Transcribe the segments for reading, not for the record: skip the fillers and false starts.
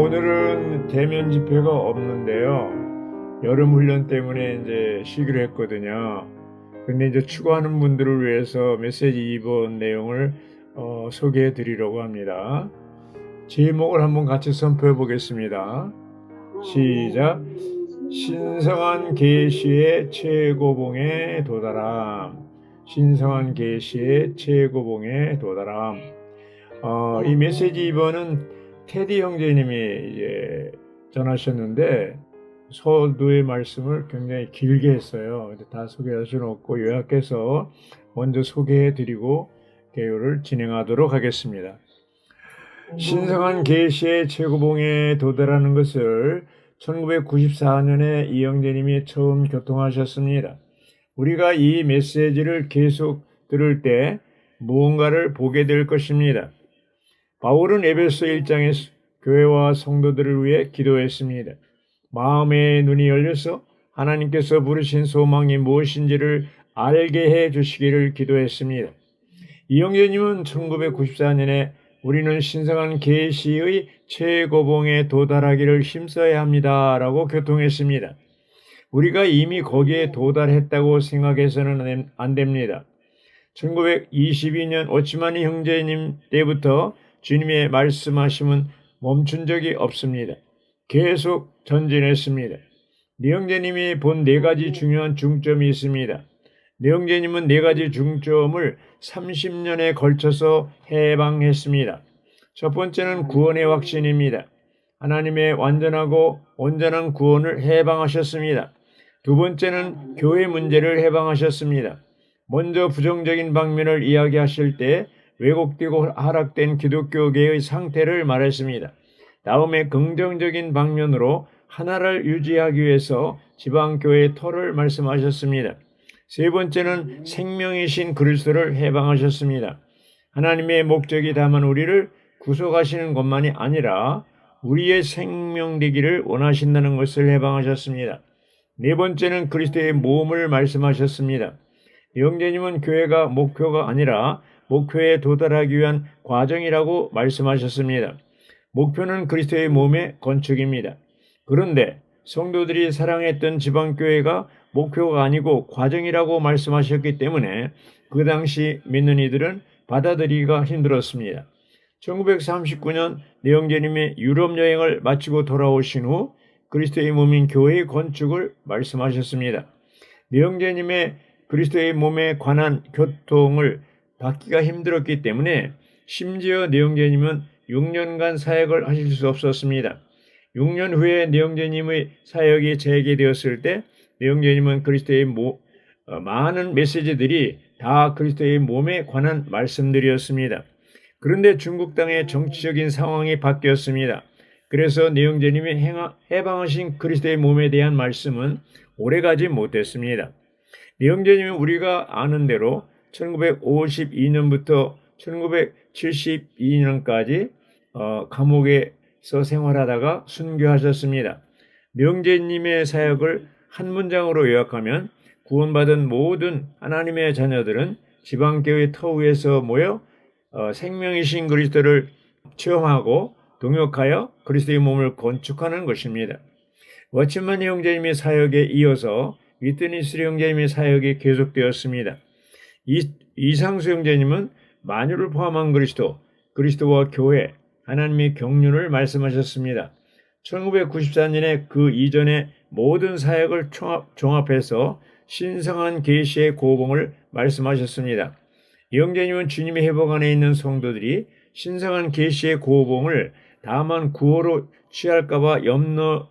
오늘은 대면 집회가 없는데요. 여름 훈련 때문에 이제 쉬기로 했거든요. 근데 이제 추구하는 분들을 위해서 메시지 2번 내용을 소개해 드리려고 합니다. 제목을 한번 같이 선포해 보겠습니다. 시작. 신성한 계시의 최고봉에 도달함. 신성한 계시의 최고봉에 도달함. 이 메시지 2번은 테디 형제님이 이제 전하셨는데 서두의 말씀을 굉장히 길게 했어요. 근데 다 소개할 수는 없고 요약해서 먼저 소개해드리고 개요를 진행하도록 하겠습니다. 신성한 계시의 최고봉에 도달하는 것을 1994년에 이 형제님이 처음 교통하셨습니다. 우리가 이 메시지를 계속 들을 때 무언가를 보게 될 것입니다. 바울은 에베소 1장에서 교회와 성도들을 위해 기도했습니다. 마음의 눈이 열려서 하나님께서 부르신 소망이 무엇인지를 알게 해 주시기를 기도했습니다. 이 형제님은 1994년에 우리는 신성한 계시의 최고봉에 도달하기를 힘써야 합니다 라고 교통했습니다. 우리가 이미 거기에 도달했다고 생각해서는 안 됩니다. 1922년 오치마니 형제님 때부터 주님의 말씀하심은 멈춘 적이 없습니다. 계속 전진했습니다. 네 형제님이 본 4가지 중요한 중점이 있습니다. 네 형제님은 4가지 중점을 30년에 걸쳐서 해방했습니다. 첫 번째는 구원의 확신입니다. 하나님의 완전하고 온전한 구원을 해방하셨습니다. 두 번째는 교회 문제를 해방하셨습니다. 먼저 부정적인 방면을 이야기하실 때 왜곡되고 하락된 기독교계의 상태를 말했습니다. 다음에 긍정적인 방면으로 하나를 유지하기 위해서 지방교회의 터를 말씀하셨습니다. 세 번째는 생명이신 그리스도를 해방하셨습니다. 하나님의 목적이 다만 우리를 구속하시는 것만이 아니라 우리의 생명 되기를 원하신다는 것을 해방하셨습니다. 네 번째는 그리스도의 몸을 말씀하셨습니다. 형제님은 교회가 목표가 아니라 목표에 도달하기 위한 과정이라고 말씀하셨습니다. 목표는 그리스도의 몸의 건축입니다. 그런데 성도들이 사랑했던 지방교회가 목표가 아니고 과정이라고 말씀하셨기 때문에 그 당시 믿는 이들은 받아들이기가 힘들었습니다. 1939년 형제님이 유럽 여행을 마치고 돌아오신 후 그리스도의 몸인 교회의 건축을 말씀하셨습니다. 형제님의 그리스도의 몸에 관한 교통을 받기가 힘들었기 때문에 심지어 형제님은 6년간 사역을 하실 수 없었습니다. 6년 후에 형제님의 사역이 재개되었을 때 형제님은 그리스도의 많은 메시지들이 다 그리스도의 몸에 관한 말씀들이었습니다. 그런데 중국 땅의 정치적인 상황이 바뀌었습니다. 그래서 형제님이 해방하신 그리스도의 몸에 대한 말씀은 오래가지 못했습니다. 형제님은 우리가 아는 대로 1952년부터 1972년까지 감옥에서 생활하다가 순교하셨습니다. 형제님의 사역을 한 문장으로 요약하면 구원받은 모든 하나님의 자녀들은 지방교회 터 위에서 모여 생명이신 그리스도를 체험하고 동역하여 그리스도의 몸을 건축하는 것입니다. 워치만 형제님의 사역에 이어서 위트니스 형제님의 사역이 계속되었습니다. 이상수 형제님은 만유를 포함한 그리스도와 교회, 하나님의 경륜을 말씀하셨습니다. 1994년에 그 이전의 모든 사역을 종합해서 신성한 계시의 고봉을 말씀하셨습니다. 형제님은 주님의 회복 안에 있는 성도들이 신성한 계시의 고봉을 다만 구호로 취할까봐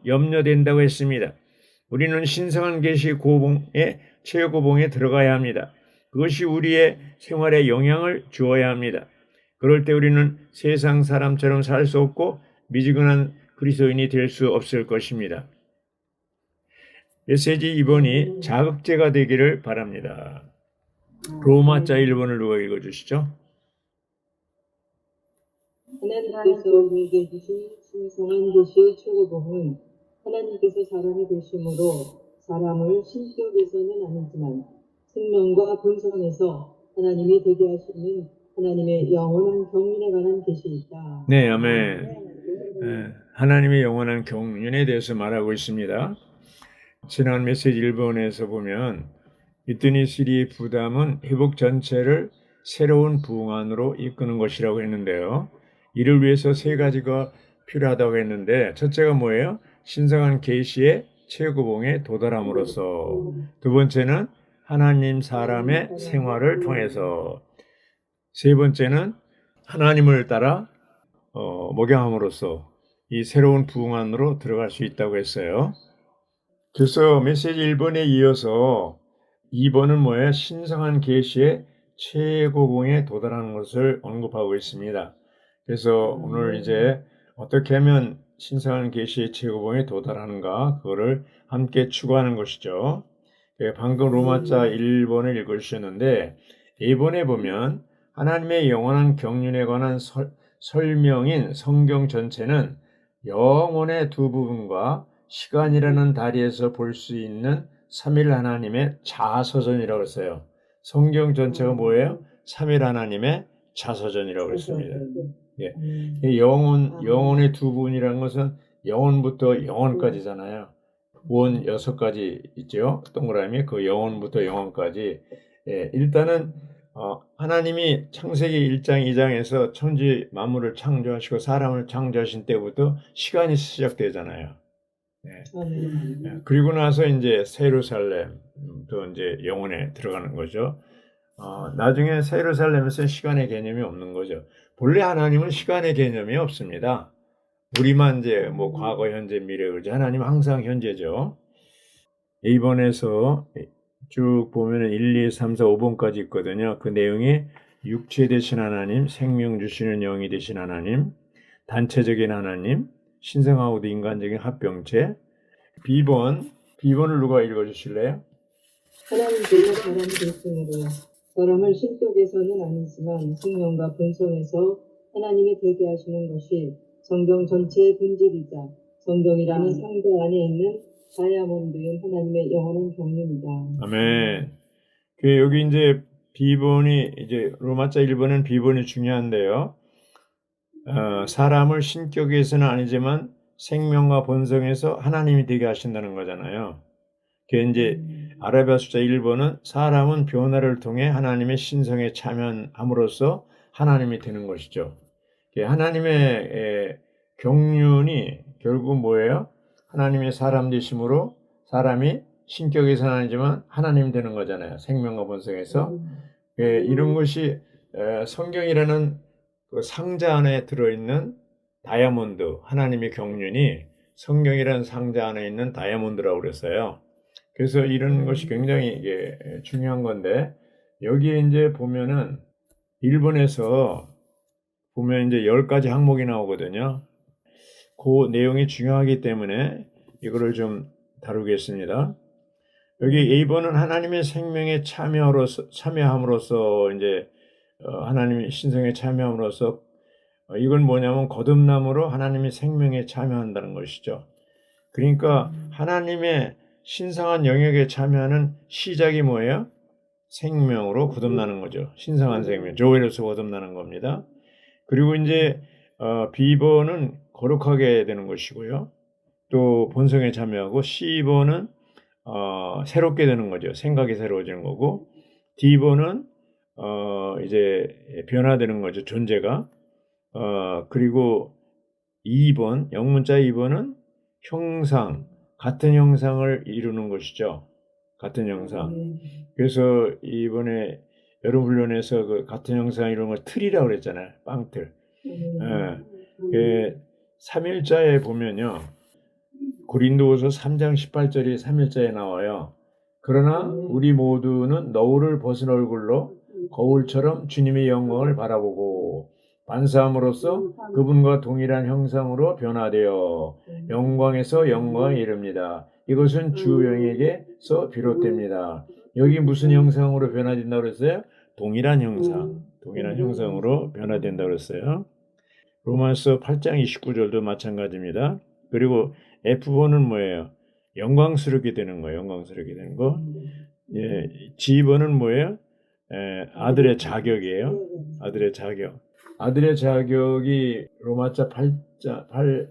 염려된다고 했습니다. 우리는 신성한 계시 고봉의 최고봉에 들어가야 합니다. 그것이 우리의 생활에 영향을 주어야 합니다. 그럴 때 우리는 세상 사람처럼 살 수 없고 미지근한 그리스도인이 될 수 없을 것입니다. 메시지 2번이 자극제가 되기를 바랍니다. 로마자 1번을 누가 읽어주시죠? 하나님께서 우리에게 주신 신성한 계시의 최고봉은 하나님께서 사람이 되심으로 사람을 신격에서는 아니지만 생명과 본성에서 하나님이 되게 하시는 하나님의 영원한 경륜에 관한 계시이다. 네, 아멘. 하나님의 영원한 경륜에 대해서 말하고 있습니다. 지난 메시지 1번에서 보면 이뜨니시리의 부담은 회복 전체를 새로운 부흥안으로 이끄는 것이라고 했는데요. 이를 위해서 세 가지가 필요하다고 했는데 첫째가 뭐예요? 신성한 계시의 최고봉에 도달함으로써, 두 번째는 하나님 사람의 생활을 통해서, 세 번째는 하나님을 따라 목양함으로써 이 새로운 부흥안으로 들어갈 수 있다고 했어요. 그래서 메시지 1번에 이어서 2번은 뭐예요? 신성한 계시의 최고봉에 도달하는 것을 언급하고 있습니다. 그래서 오늘 이제 어떻게 하면 신성한 계시의 최고봉에 도달하는가, 그거를 함께 추구하는 것이죠. 방금 로마자 1번을 읽어주셨는데 2번에 보면 하나님의 영원한 경륜에 관한 설명인 성경 전체는 영혼의 두 부분과 시간이라는 다리에서 볼 수 있는 삼일 하나님의 자서전이라고 했어요. 성경 전체가 뭐예요? 삼일 하나님의 자서전이라고 했습니다. 예. 영혼의 두 부분이라는 것은 영혼부터 영혼까지잖아요. 원 6가지 있죠. 동그라미, 그 영혼부터 영혼까지. 예, 일단은 하나님이 창세기 1장 2장에서 천지 만물을 창조하시고 사람을 창조하신 때부터 시간이 시작되잖아요. 네. 그리고 나서 이제 세루살렘도 이제 영혼에 들어가는 거죠. 나중에 세루살렘에서 시간의 개념이 없는 거죠. 본래 하나님은 시간의 개념이 없습니다. 우리만 이제 뭐 과거, 현재, 미래, 그러지 하나님은 항상 현재죠. 이번에서 쭉 보면은 1, 2, 3, 4, 5번까지 있거든요. 그 내용이 육체 되신 하나님, 생명 주시는 영이 되신 하나님, 단체적인 하나님, 신성하고도 인간적인 합병체. B번을 누가 읽어주실래요? 하나님께서 사람 되심으로 사람을 신격에서는 아니지만 생명과 본성에서 하나님이 되게 하시는 것이 성경 전체의 본질이자 성경이라는 상자 안에 있는 다이아몬드인 하나님의 영원한 경륜이다. 아멘. 여기 이제 B번이 이제 로마자 1번은 B번이 중요한데요. 사람을 신격에서는 아니지만 생명과 본성에서 하나님이 되게 하신다는 거잖아요. 그게 이제 아라비아 숫자 1번은 사람은 변화를 통해 하나님의 신성에 참여함으로써 하나님이 되는 것이죠. 하나님의 경륜이 결국 뭐예요? 하나님의 사람 되심으로 사람이 신격에서는 아니지만 하나님 되는 거잖아요. 생명과 본성에서. 이런 것이 성경이라는 그 상자 안에 들어있는 다이아몬드, 하나님의 경륜이 성경이라는 상자 안에 있는 다이아몬드라고 그랬어요. 그래서 이런 것이 굉장히 이게 중요한 건데, 여기에 이제 보면은 1번에서 보면 이제 10가지 항목이 나오거든요. 그 내용이 중요하기 때문에 이거를 좀 다루겠습니다. 여기 A번은 하나님의 생명에 참여함으로써 이제 하나님의 신성에 참여함으로써 이건 뭐냐면 거듭남으로 하나님의 생명에 참여한다는 것이죠. 그러니까 하나님의 신성한 영역에 참여하는 시작이 뭐예요? 생명으로 거듭나는 거죠. 신성한 생명, 조회로서 거듭나는 겁니다. 그리고 이제 B번은 거룩하게 되는 것이고요. 또 본성에 참여하고 C번은 새롭게 되는 거죠. 생각이 새로워지는 거고, D번은 이제 변화되는 거죠. 존재가. 그리고 2번, 영문자 2번은 형상, 같은 형상을 이루는 것이죠. 같은 형상. 그래서 이번에 여름 훈련에서 그 같은 형상 이루는 걸 틀이라고 그랬잖아요. 빵틀. 3일자에 보면요. 고린도후서 3장 18절이 3일자에 나와요. 그러나 우리 모두는 너울을 벗은 얼굴로 거울처럼 주님의 영광을 바라보고 반사함으로써 그분과 동일한 형상으로 변화되어 영광에서 영광에 이릅니다. 이것은 주 영에게서 비롯됩니다. 여기 무슨 형상으로 변화된다고 그랬어요? 동일한 형상으로 변화된다고 그랬어요. 로마서 8장 29절도 마찬가지입니다. 그리고 F번은 뭐예요? 영광스럽게 되는 거예요. 영광스럽게 되는 거. G번은 뭐예요? 아들의 자격이에요. 아들의 자격. 아들의 자격이 로마서 8장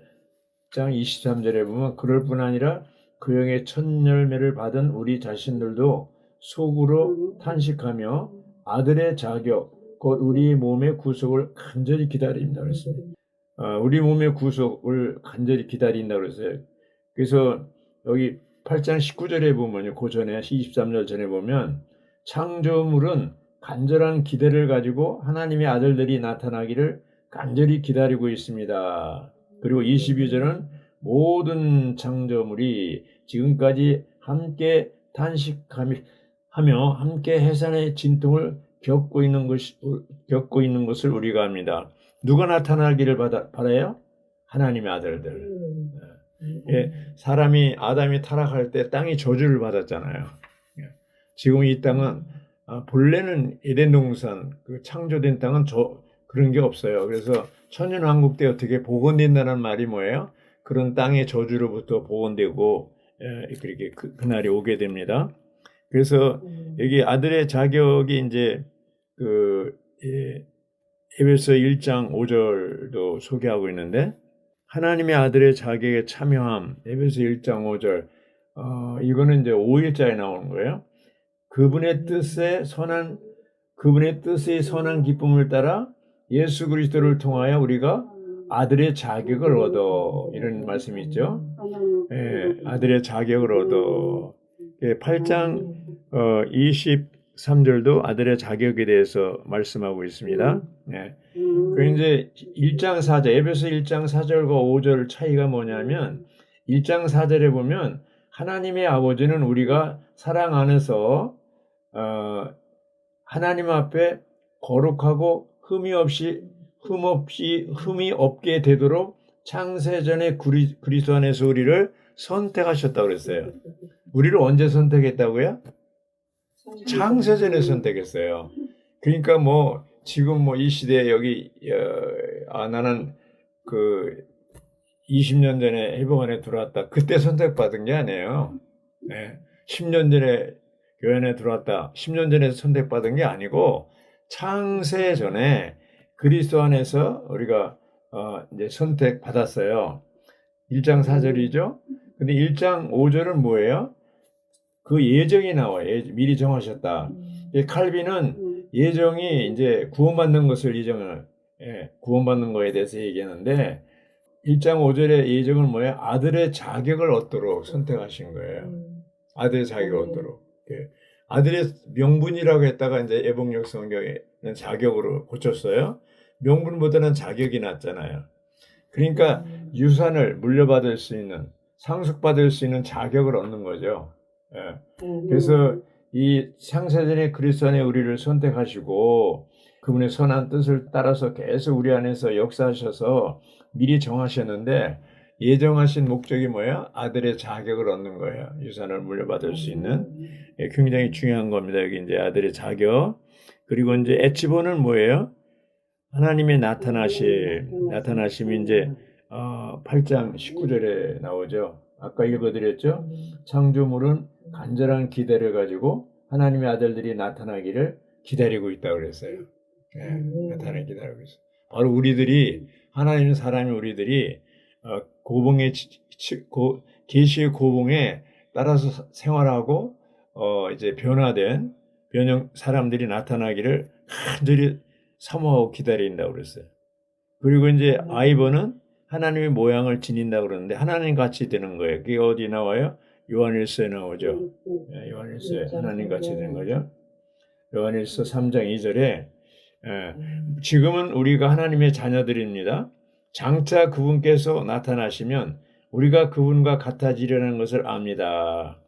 23절에 보면 그럴 뿐 아니라 그 영의 첫 열매를 받은 우리 자신들도 속으로 탄식하며 아들의 자격 곧 우리 몸의 구속을 간절히 기다린다 그랬어요. 우리 몸의 구속을 간절히 기다린다 그랬어요. 그래서 여기 8장 19절에 보면요. 그 전에 23절 전에 보면 창조물은 간절한 기대를 가지고 하나님의 아들들이 나타나기를 간절히 기다리고 있습니다. 그리고 22절은 모든 창조물이 지금까지 함께 탄식하며 함께 해산의 진통을 겪고 있는 것을 우리가 압니다. 누가 나타나기를 바라요? 하나님의 아들들. 예, 아담이 타락할 때 땅이 저주를 받았잖아요. 지금 이 땅은 본래는 에덴 동산 그 창조된 땅은 그런 게 없어요. 그래서 천연왕국 때 어떻게 복원된다는 말이 뭐예요? 그런 땅의 저주로부터 복원되고 그렇게 그날이 오게 됩니다. 그래서 여기 아들의 자격이 이제 에베소 1장 5절도 소개하고 있는데 하나님의 아들의 자격에 참여함 에베소 1장 5절 이거는 이제 5일자에 나오는 거예요. 그분의 뜻의 선한 기쁨을 따라 예수 그리스도를 통하여 우리가 아들의 자격을 얻어 이런 말씀이 있죠. 아들의 자격을 얻어 8장 23절도 아들의 자격에 대해서 말씀하고 있습니다. 그 이제 1장 4절 에베소 1장 4절과 5절 차이가 뭐냐면 1장 4절에 보면 하나님의 아버지는 우리가 사랑 안에서 하나님 앞에 거룩하고 흠이 없게 되도록 창세전에 그리스도 안에서 우리를 선택하셨다고 그랬어요. 우리를 언제 선택했다고요? 창세전에 선택했어요. 그러니까 뭐 지금 뭐 이 시대에 여기 나는 그 20년 전에 회복원에 들어왔다. 그때 선택받은 게 아니에요. 10년 전에 교회 안에 들어왔다. 10년 전에 선택받은 게 아니고 창세 전에 그리스도 안에서 우리가 이제 선택받았어요. 1장 4절이죠. 근데 1장 5절은 뭐예요? 그 예정이 나와요. 미리 정하셨다. 칼빈은 예정이 이제 구원받는 것을 구원받는 거에 대해서 얘기하는데 1장 5절의 예정은 뭐예요? 아들의 자격을 얻도록 선택하신 거예요. 아들의 자격을 얻도록. 아들의 명분이라고 했다가 이제 애복역 성경에는 자격으로 고쳤어요. 명분보다는 자격이 낫잖아요. 그러니까 유산을 물려받을 수 있는 상속받을 수 있는 자격을 얻는 거죠. 그래서 이 창세전에 그리스도 안에 우리를 선택하시고 그분의 선한 뜻을 따라서 계속 우리 안에서 역사하셔서 미리 정하셨는데 예정하신 목적이 뭐예요? 아들의 자격을 얻는 거예요. 유산을 물려받을 수 있는 굉장히 중요한 겁니다. 여기 이제 아들의 자격. 그리고 이제 에치본은 뭐예요? 하나님의 나타나심이 이제 8장 19절에 나오죠. 아까 읽어드렸죠. 창조물은 간절한 기대를 가지고 하나님의 아들들이 나타나기를 기다리고 있다고 그랬어요. 나타나기 기다리고 있어요. 바로 우리들이 하나님 사람이 우리들이 고봉의 계시의 고봉에 따라서 생활하고 이제 변화된 변형 사람들이 나타나기를 간절히 사모하고 기다린다고 그랬어요. 그리고 이제 아이버는 하나님의 모양을 지닌다고 그러는데 하나님 같이 되는 거예요. 그게 어디 나와요? 요한일서에 나오죠. 요한일서에 하나님 같이 되는 거죠. 요한일서 3장 2절에 지금은 우리가 하나님의 자녀들입니다. 장차 그분께서 나타나시면 우리가 그분과 같아지려는 것을 압니다.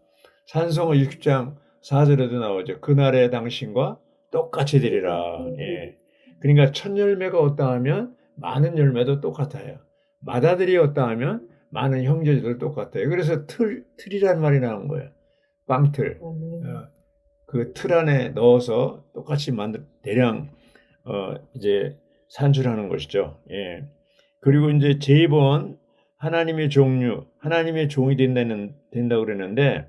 찬송가 60장 4절에도 나오죠. 그날의 당신과 똑같이 되리라. 그러니까 첫 열매가 없다 하면 많은 열매도 똑같아요. 맏아들이 없다 하면 많은 형제들 똑같아요. 그래서 틀이란 말이 나온 거예요. 빵틀. 그 틀 안에 넣어서 똑같이 대량 이제 산출하는 것이죠. 그리고 이제 제2번 하나님의 종이 된다고 그랬는데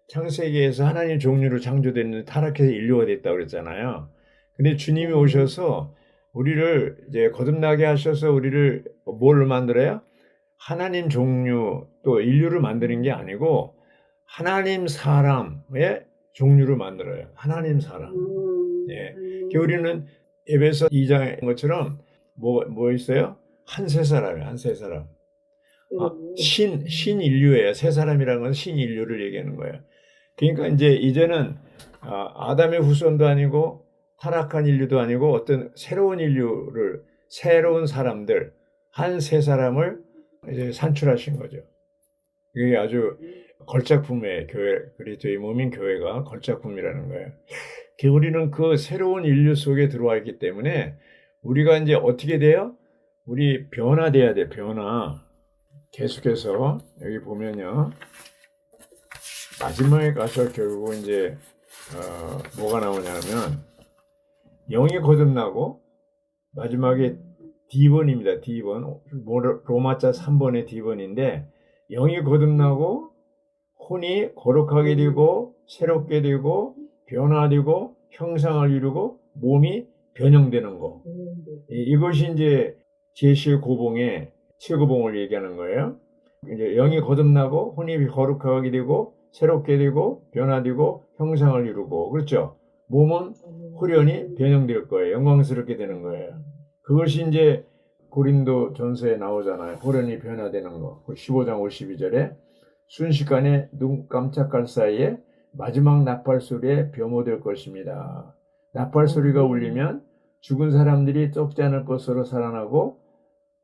창세기에서 하나님의 종류로 창조됐는데 타락해서 인류가 됐다고 그랬잖아요. 근데 주님이 오셔서 우리를 이제 거듭나게 하셔서 우리를 뭘 만들어요? 하나님 종류 또 인류를 만드는 게 아니고 하나님 사람의 종류를 만들어요. 하나님 사람. 예. 우리는 에베소 2장의 것처럼 뭐 있어요? 한 세 사람이에요. 한 세 사람. 신인류예요. 세 사람이라는 건 신인류를 얘기하는 거예요. 그러니까 이제는 아담의 후손도 아니고 타락한 인류도 아니고 어떤 새로운 인류를 새로운 사람들 한 세 사람을 이제 산출하신 거죠. 이게 아주 걸작품의 교회 그리스도의 몸인 교회가 걸작품이라는 거예요. 우리는 그 새로운 인류 속에 들어와 있기 때문에 우리가 이제 어떻게 돼요? 우리 변화돼야 돼. 변화. 계속해서 여기 보면요. 마지막에 가서 결국 이제 뭐가 나오냐면 영이 거듭나고 마지막에 D번입니다. D번. 로마자 3번의 D번인데 영이 거듭나고 혼이 거룩하게 되고 새롭게 되고 변화되고 형상을 이루고 몸이 변형되는 거. 이것이 이제 제시의 고봉의 최고봉을 얘기하는 거예요. 이제 영이 거듭나고 혼이 거룩하게 되고 새롭게 되고 변화되고 형상을 이루고 그렇죠. 몸은 후련히 변형될 거예요. 영광스럽게 되는 거예요. 그것이 이제 고린도 전서에 나오잖아요. 후련히 변화되는 거. 15장 52절에 순식간에 눈 깜짝할 사이에 마지막 나팔 소리에 변모될 것입니다. 나팔 소리가 울리면 죽은 사람들이 썩지 않을 것으로 살아나고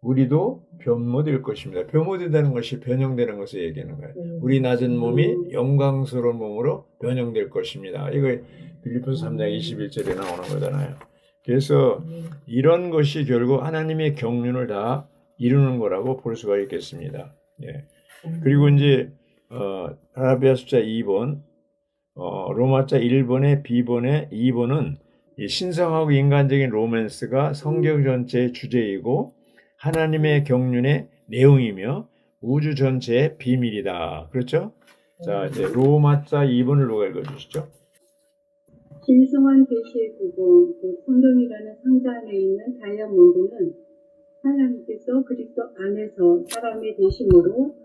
우리도 변모될 것입니다. 변모된다는 것이 변형되는 것을 얘기하는 거예요. 우리 낮은 몸이 영광스러운 몸으로 변형될 것입니다. 이거 빌립보서 3장 21절에 나오는 거잖아요. 그래서 이런 것이 결국 하나님의 경륜을 다 이루는 거라고 볼 수가 있겠습니다. 예. 그리고 이제 아라비아 숫자 2번, 로마자 1번에 B번에 2번은 신성하고 인간적인 로맨스가 성경 전체의 주제이고 하나님의 경륜의 내용이며 우주 전체의 비밀이다. 그렇죠? 자, 이제 로마자 2번을 누가 읽어주시죠? 신성한 계시의 구공, 성경이라는 상자 안에 있는 다이아몬드는 하나님께서 그리스도 안에서 사람의 되심으로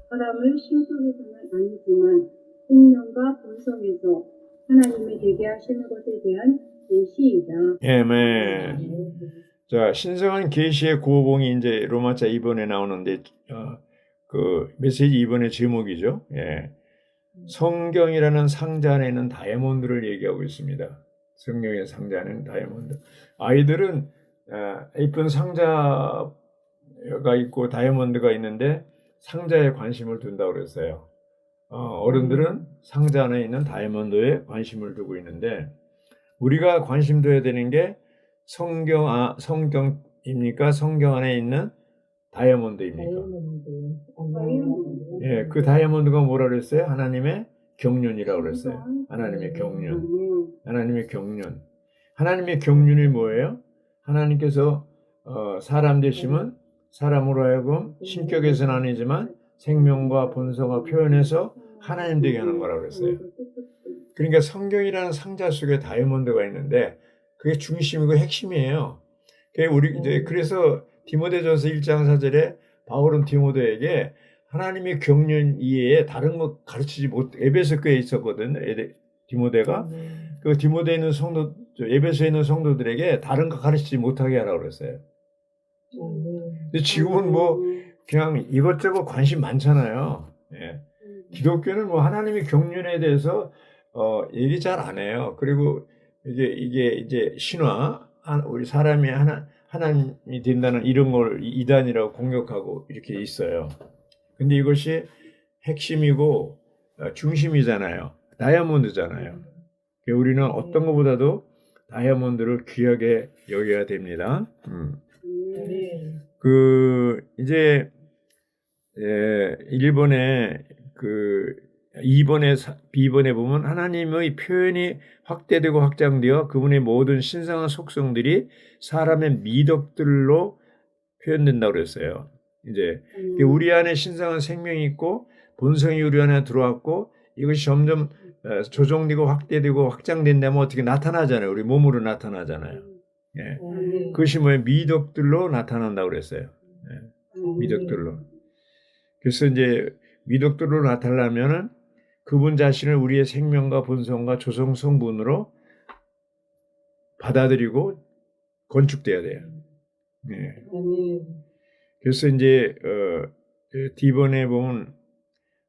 사람을 신속에서는 아니지만 생명과 본성에서 하나님이 되게 하시는 것에 대한 계시이다. 아멘. 자, 신성한 계시의 고봉이 이제 로마자 2번에 나오는데 그 메시지 2번의 제목이죠. 예. 성경이라는 상자 안에 있는 다이아몬드를 얘기하고 있습니다. 성경의 상자 안에 있는 다이아몬드. 아이들은 예쁜 상자가 있고 다이아몬드가 있는데 상자에 관심을 둔다고 그랬어요. 어른들은 상자 안에 있는 다이아몬드에 관심을 두고 있는데 우리가 관심 둬야 되는 게 성경입니까? 성경 안에 있는 다이아몬드입니까? 예, 그 다이아몬드가 뭐라 그랬어요? 하나님의 경륜이라고 그랬어요. 하나님의 경륜. 하나님의 경륜. 하나님의 경륜이 뭐예요? 하나님께서 사람 되심은 사람으로 하여금 신격에서는 아니지만 생명과 본성과 표현해서 하나님 되게 하는 거라고 그랬어요. 그러니까 성경이라는 상자 속에 다이아몬드가 있는데 그게 중심이고 핵심이에요. 그래서 디모데전서 1장 4절에 바울은 디모데에게 하나님의 경륜 이외에 다른 거 가르치지 에베소 교회에 있었거든. 디모데가 그 디모데에 있는 에베소에 있는 성도들에게 다른 거 가르치지 못하게 하라고 그랬어요. 근데 지금은 뭐 그냥 이것저것 관심 많잖아요. 예. 기독교는 뭐 하나님의 경륜에 대해서 얘기 잘 안 해요. 그리고 이게 이제 신화, 우리 사람이 하나님이 된다는 이런 걸 이단이라고 공격하고 이렇게 있어요. 근데 이것이 핵심이고 중심이잖아요. 다이아몬드잖아요. 우리는 어떤 것보다도 다이아몬드를 귀하게 여겨야 됩니다. 이제 1번에 2번에 B번에 보면 하나님의 표현이 확대되고 확장되어 그분의 모든 신성한 속성들이 사람의 미덕들로 표현된다고 그랬어요. 이제 우리 안에 신성한 생명이 있고 본성이 우리 안에 들어왔고 이것이 점점 조정되고 확대되고 확장된다면 어떻게 나타나잖아요. 우리 몸으로 나타나잖아요. 예. 아멘. 그것이 뭐예요? 미덕들로 나타난다고 그랬어요. 미덕들로. 그래서 이제 미덕들로 나타나려면은 그분 자신을 우리의 생명과 본성과 조성 성분으로 받아들이고 건축돼야 돼요. 예. 아멘. 그래서 이제 D번에 보면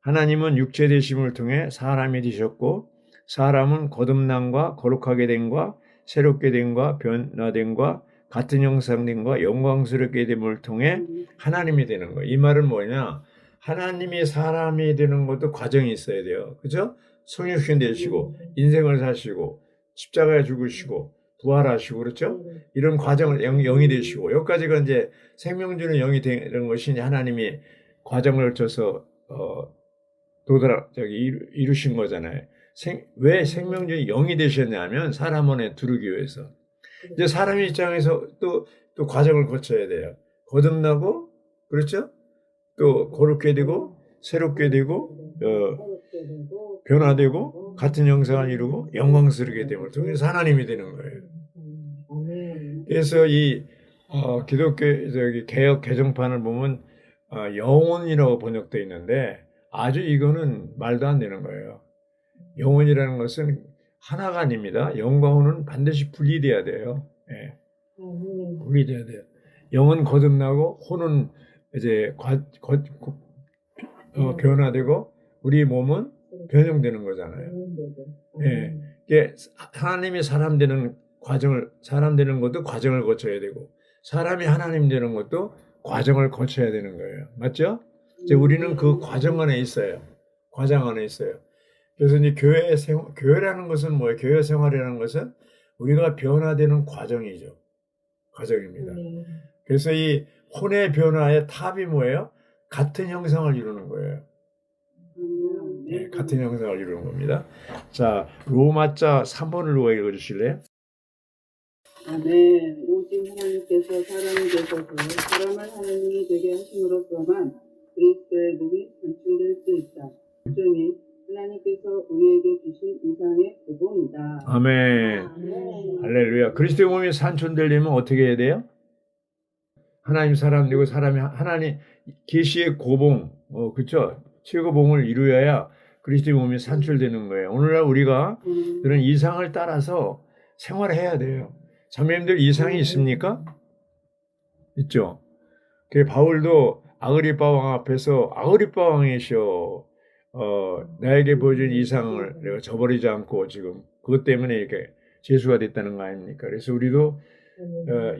하나님은 육체 되심을 통해 사람이 되셨고 사람은 거듭남과 거룩하게 됨과 새롭게 됨과 변화됨과 같은 형상됨과 영광스럽게 됨을 통해 하나님이 되는 거예요. 이 말은 뭐냐? 하나님이 사람이 되는 것도 과정이 있어야 돼요. 그죠? 성육신 되시고 인생을 사시고 십자가에 죽으시고 부활하시고 그렇죠? 이런 과정을 영이 되시고 여기까지가 이제 생명 주는 영이 되는 것이 이제 하나님이 과정을 거쳐서 이루신 거잖아요. 왜 생명 주는 영이 되셨냐면 사람 안에 두르기 위해서. 이제 사람 입장에서 또 과정을 거쳐야 돼요. 거듭나고 그렇죠? 또 거룩게 되고 새롭게 되고 변화되고 같은 형상을 이루고 영광스럽게 됨을 통해서 하나님이 되는 거예요. 아멘. 그래서 이 기독교 개혁 개정판을 보면 영혼이라고 번역되어 있는데 아주 이거는 말도 안 되는 거예요. 영혼이라는 것은 하나가 아닙니다. 영과 혼은 반드시 분리돼야 돼요. 예. 아멘. 분리돼야 돼요. 영은 거듭나고 혼은 이제 변화되고 우리 몸은 변형되는 거잖아요. 예. 이게 하나님이 사람 되는 것도 과정을 거쳐야 되고 사람이 하나님 되는 것도 과정을 거쳐야 되는 거예요. 맞죠? 이제 우리는 그 과정 안에 있어요. 과정 안에 있어요. 그래서 이제 교회라는 것은 뭐예요? 교회 생활이라는 것은 우리가 변화되는 과정이죠. 과정입니다. 그래서 이 혼의 변화의 탑이 뭐예요? 같은 형상을 이루는 거예요. 네, 같은 형상을 이루는 겁니다. 자, 로마자 3번을 누가 읽어주실래요? 아멘. 오직 하나님께서 사람이 되셔서 사람을 하나님이 되게 하심으로써만 그리스도의 몸이 단축될 수 있다. 점이 하나님께서 우리에게 주신 이상의 복음이다. 아멘. 할렐루야. 그리스도의 몸이 산촌되려면 어떻게 해야 돼요? 하나님 사람 되고 사람이 하나님 계시의 고봉, 그렇죠? 최고봉을 이루어야 그리스도의 몸이 산출되는 거예요. 오늘날 우리가 그런 이상을 따라서 생활해야 돼요. 자매님들 이상이 있습니까? 있죠. 그 바울도 아그리빠 왕 앞에서 아그리빠 왕이시여 나에게 보여준 이상을 내가 저버리지 않고 지금 그것 때문에 이렇게 죄수가 됐다는 거 아닙니까? 그래서 우리도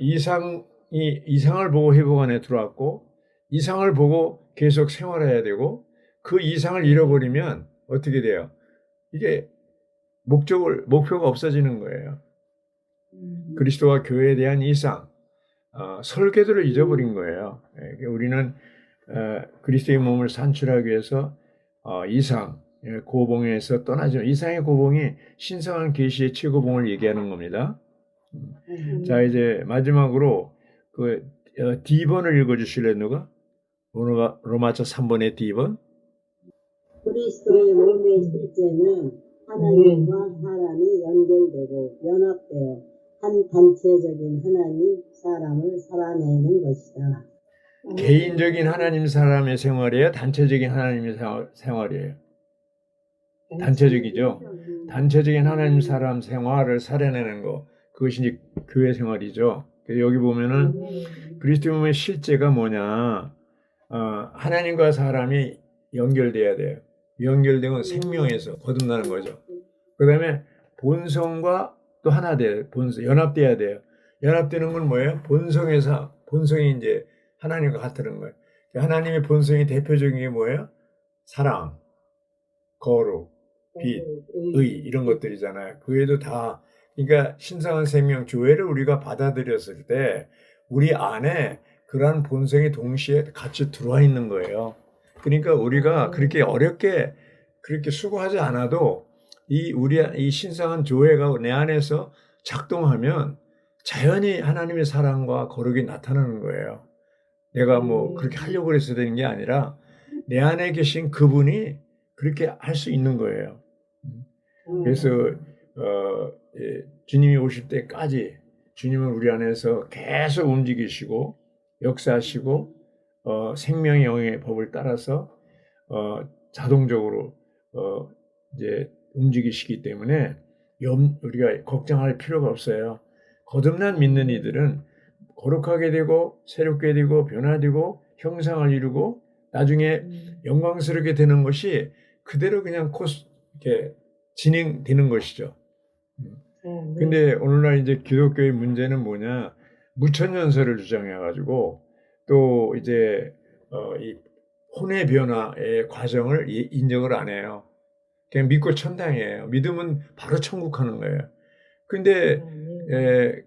이상을 보고 회복 안에 들어왔고 이상을 보고 계속 생활해야 되고 그 이상을 잃어버리면 어떻게 돼요? 이게 목표가 없어지는 거예요. 그리스도와 교회에 대한 이상, 설계도를 잊어버린 거예요. 우리는 그리스도의 몸을 산출하기 위해서 이상, 고봉에서 떠나지 이상의 고봉이 신성한 계시의 최고봉을 얘기하는 겁니다. 자, 이제 마지막으로 그 D번을 읽어주실래요, 누가? 로마서 3번의 D번. 그리스도의 몸의 실제는 하나님과 사람이 연결되고 연합되어 한 단체적인 하나님 사람을 살아내는 것이다. 개인적인 하나님 사람의 생활이에요? 단체적인 하나님의 생활이에요? 단체적이죠. 단체적인 하나님 사람 생활을 살아내는 거 그것이 이제 교회 생활이죠. 그래서 여기 보면은 그리스도 몸의 실제가 뭐냐? 하나님과 사람이 연결돼야 돼요. 연결되면 생명에서 거듭나는 거죠. 그다음에 본성과 또 하나 돼요. 연합돼야 돼요. 연합되는 건 뭐예요? 본성이 이제 하나님과 같다는 거예요. 하나님의 본성이 대표적인 게 뭐예요? 사랑, 거룩, 빛, 의 이런 것들이잖아요. 그 외에도 다 그러니까 신성한 생명 교회를 우리가 받아들였을 때 우리 안에 그러한 본성이 동시에 같이 들어와 있는 거예요. 그러니까 우리가 그렇게 어렵게 그렇게 수고하지 않아도 이 신성한 교회가 내 안에서 작동하면 자연히 하나님의 사랑과 거룩이 나타나는 거예요. 내가 뭐 그렇게 하려고 해서 되는 게 아니라 내 안에 계신 그분이 그렇게 할 수 있는 거예요. 그래서 주님이 오실 때까지 주님은 우리 안에서 계속 움직이시고 역사하시고 생명의 영의 법을 따라서 자동적으로 이제 움직이시기 때문에 우리가 걱정할 필요가 없어요. 거듭난 믿는 이들은 거룩하게 되고 새롭게 되고 변화되고 형상을 이루고 나중에 영광스럽게 되는 것이 그대로 그냥 이렇게 진행되는 것이죠. 근데 오늘날 이제 기독교의 문제는 뭐냐? 무천년설을 주장해가지고 또 이제 이 혼의 변화의 과정을 인정을 안 해요. 그냥 믿고 천당이에요. 믿으면 바로 천국 가는 거예요. 근데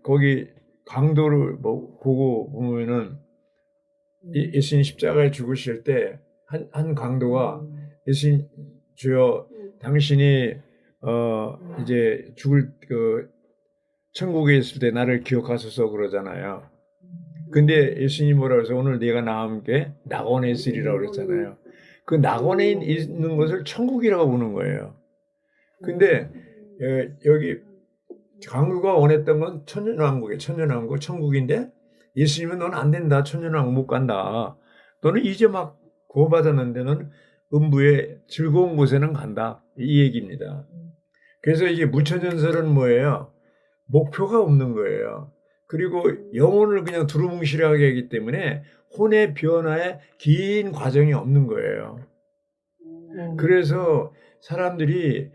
거기 강도를 보고 보면은 예수님 십자가에 죽으실 때 한 강도가 예수님 주여 당신이 이제 죽을 천국에 있을 때 나를 기억하소서 그러잖아요. 근데 예수님 뭐라고 해서 오늘 네가 나와 함께 낙원에 있으리라고 그랬잖아요. 그 낙원에 있는 것을 천국이라고 보는 거예요. 근데 여기 강도가 원했던 건 천년왕국이에요. 천년왕국 천국인데 예수님은 너는 안 된다. 천년왕국 못 간다. 너는 이제 막 구원받았는데 너는 음부의 즐거운 곳에는 간다. 이 얘기입니다. 그래서 이게 무천년설은 뭐예요? 목표가 없는 거예요. 그리고 영혼을 그냥 두루뭉실하게 하기 때문에 혼의 변화에 긴 과정이 없는 거예요. 그래서 사람들이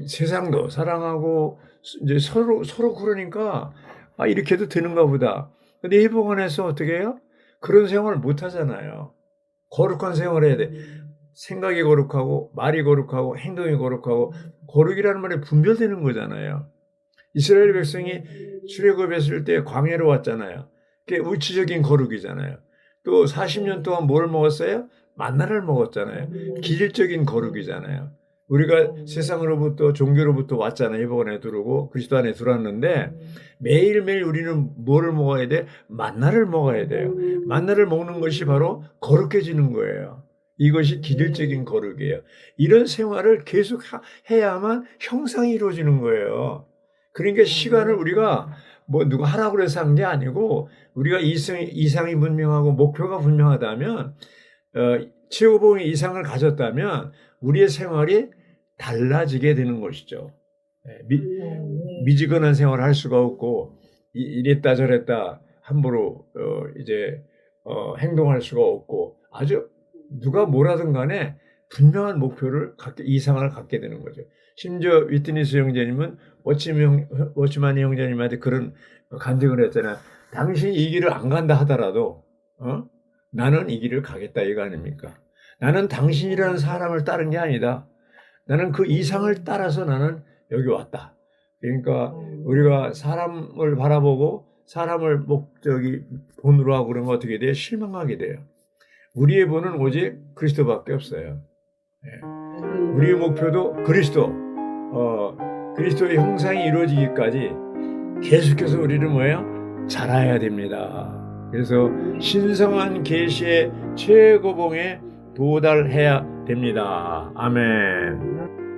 세상도 사랑하고 이제 서로 그러니까 이렇게도 되는가 보다. 근데 회복 안에서 어떻게 해요? 그런 생활을 못 하잖아을 거룩한 생활을 해야 돼. 생각이 거룩하고 말이 거룩하고 행동이 거룩하고 거룩이라는 말에 분별되는 거잖아요. 이스라엘 백성이 출애굽했을 때 광야로 왔잖아요. 그게 우치적인 거룩이잖아요. 또 40년 동안 뭘 먹었어요? 만나를 먹었잖아요. 기질적인 거룩이잖아요. 우리가 세상으로부터 종교로부터 왔잖아요. 회복 안에 들어오고 그리스도 안에 들어왔는데 매일매일 우리는 뭐를 먹어야 돼? 만나를 먹어야 돼요. 만나를 먹는 것이 바로 거룩해지는 거예요. 이것이 기질적인 거룩이에요. 이런 생활을 계속 해야만 형상이 이루어지는 거예요. 그러니까 시간을 우리가 뭐 누가 하라고 해서 한 게 아니고 우리가 이상이 분명하고 목표가 분명하다면 최고봉의 이상을 가졌다면 우리의 생활이 달라지게 되는 것이죠. 미지근한 생활을 할 수가 없고 이랬다 저랬다 함부로 이제 행동할 수가 없고 아주 누가 뭐라든 간에 분명한 목표를 이상을 갖게 되는 거죠. 심지어 위트니스 형제님은 워치만 형제님한테 그런 간증을 했잖아요. 당신이 이 길을 안 간다 하더라도 나는 이 길을 가겠다 이거 아닙니까? 나는 당신이라는 사람을 따른 게 아니다. 나는 그 이상을 따라서 나는 여기 왔다. 그러니까 우리가 사람을 바라보고 사람을 본으로 하고 그러면 어떻게 돼요? 실망하게 돼요. 우리의 본은 오직 그리스도밖에 없어요. 우리의 목표도 그리스도의 형상이 이루어지기까지 계속해서 우리는 뭐예요? 자라야 됩니다. 그래서 신성한 계시의 최고봉에 도달해야 됩니다. 아멘.